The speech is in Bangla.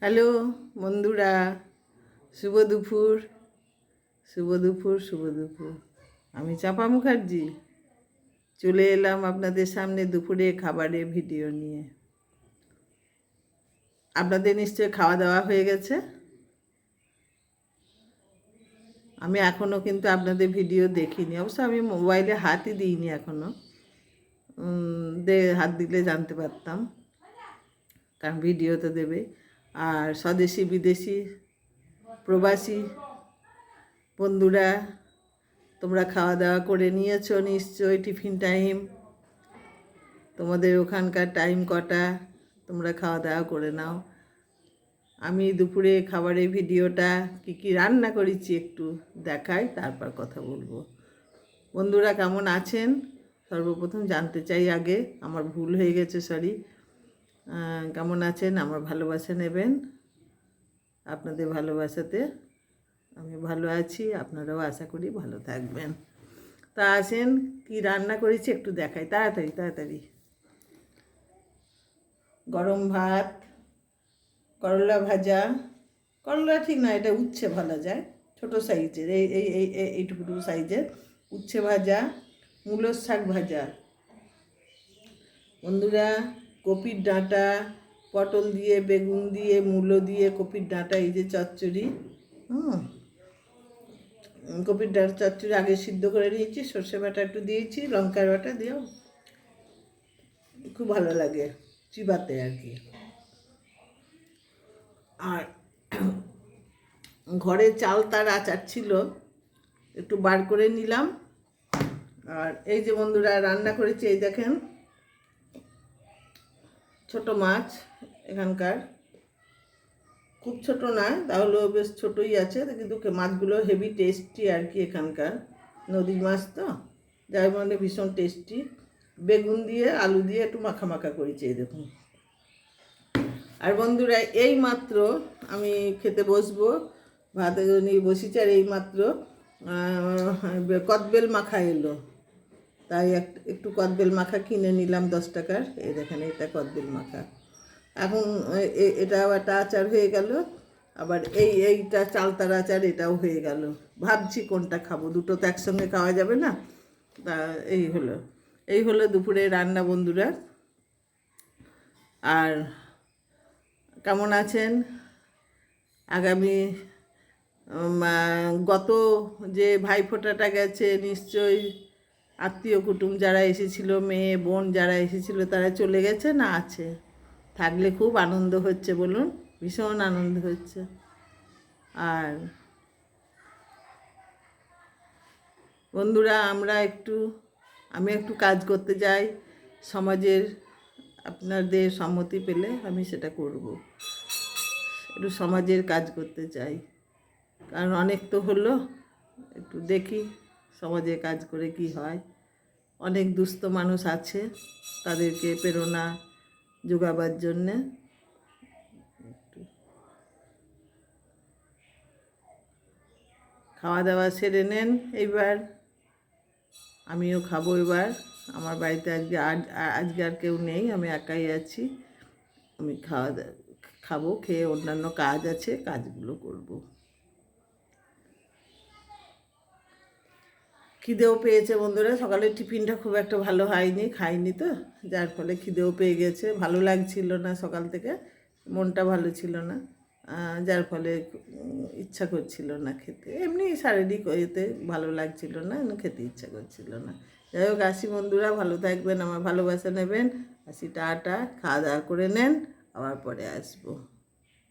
হ্যালো বন্ধুরা, শুভ দুপুর। শুভ দুপুর শুভ দুপুর। আমি চাপা মুখার্জি চলে এলাম আপনাদের সামনে দুপুরে খাবারের ভিডিও নিয়ে। আপনাদের নিশ্চয় খাওয়া দাওয়া হয়ে গেছে। আমি এখনও কিন্তু আপনাদের ভিডিও দেখিনি, অবশ্য আমি মোবাইলে হাতই দিইনি এখনও। হাত দিলে জানতে পারতাম, কারণ ভিডিও তো দেবে। আর স্বদেশি বিদেশি প্রবাসী বন্ধুরা, তোমরা খাওয়া দাওয়া করে নিয়েছো নিশ্চয়ই। টিফিন টাইম, তোমাদের ওখানকার টাইম কটা, তোমরা খাওয়া দাওয়া করে নাও। আমি দুপুরে খাবারের ভিডিওটা কি কি রান্না করেছি একটু দেখাই, তারপর কথা বলবো। বন্ধুরা কেমন আছেন সর্বপ্রথম জানতে চাই আগে, আমার ভুল হয়ে গেছে, সরি। কেমন আছেন, আমার ভালোবাসা নেবেন। আপনাদের ভালোবাসাতে আমি ভালো আছি, আপনারাও আশা করি ভালো থাকবেন। তা আসেন কি রান্না করেছি একটু দেখাই, তাড়াতাড়ি তাড়াতাড়ি। গরম ভাত, করলা ভাজা, করলা ঠিক না, এটা উচ্ছে ভাজা যায়, ছোটো সাইজের, এই এই এই এইটুকু সাইজের উচ্ছে ভাজা, মূলোর শাক ভাজা। বন্ধুরা কপির ডাঁটা, পটল দিয়ে, বেগুন দিয়ে, মূলো দিয়ে কপির ডাঁটা, এই যে চচ্চড়ি। কপির ডাঁটা চচ্চড়ি আগে সিদ্ধ করে নিয়েছি, সর্ষে বাটা একটু দিয়েছি, লঙ্কার বাটা দিয়েও খুব ভালো লাগে চিবাতে আর কি। আর ঘরে চাল তার আচার ছিল, একটু বার করে নিলাম। আর এই যে বন্ধুরা রান্না করেছি, এই দেখেন ছোট মাছ এখানকার, খুব ছোট নয়, তাহলেও বেশ ছোটই আছে, কিন্তু মাছগুলো হেভি টেস্টি আর কি, এখানকার নদীর মাছ তো, যাই মানে ভীষণ টেস্টি। বেগুন দিয়ে আলু দিয়ে একটু মাখা মাখা করেছি, এই দেখুন। আর বন্ধুরা এই মাত্র আমি খেতে বসবো, ভাতে নিয়ে বসেছি, আর এই মাত্র কদবেল মাখা এলো, তাই একটু কদবেল মাখা কিনে নিলাম 10 টাকার। এই দেখেন এটা কদবেল মাখা। এখন এটাও একটা আচার হয়ে গেল, আবার এইটা চালতার আচার, এটাও হয়ে গেল। ভাবছি কোনটা খাবো, দুটো তো একসঙ্গে খাওয়া যাবে না। তা এই হলো দুপুরে রান্না বন্ধুরা। আর কেমন আছেন? আগামী গত যে ভাইফোঁটাটা গেছে, নিশ্চয়ই আত্মীয় কুটুম যারা এসেছিল, মেয়ে বোন যারা এসেছিল, তারা চলে গেছে না আছে? থাকলে খুব আনন্দ হচ্ছে, বলুন, ভীষণ আনন্দ হচ্ছে। আর বন্ধুরা আমি একটু কাজ করতে যাই সমাজের, আপনাদের সম্মতি পেলে আমি সেটা করব। একটু সমাজের কাজ করতে চাই, কারণ অনেক তো হলো, একটু দেখি সমাজে কাজ করে কি হয়। অনেক দুস্থ মানুষ আছে, তাদেরকে প্রেরণা যোগাবার জন্যে। খাওয়া দাওয়া সেরে নেন, এইবার আমিও খাবো। এবার আমার বাড়িতে আজকে আর কেউ নেই, আমি একাই আছি। আমি খাবো, খেয়ে অন্যান্য কাজ আছে, কাজগুলো করব। খিদেও পেয়েছে বন্ধুরা, সকালের টিফিনটা খুব একটা ভালো হয়নি, খাইনি তো, যার ফলে খিদেও পেয়ে গেছে। ভালো লাগছিল না সকাল থেকে, মনটা ভালো ছিল না, যার ফলে ইচ্ছা করছিল না খেতে। এমনি শারীরিক এতে ভালো লাগছিল না, খেতে ইচ্ছা করছিল না। যাই হোক, আসি বন্ধুরা, ভালো থাকবেন, আমার ভালোবাসা নেবেন। আসি, টাটা, খাওয়া দাওয়া করে নেন, আবার পরে আসবো।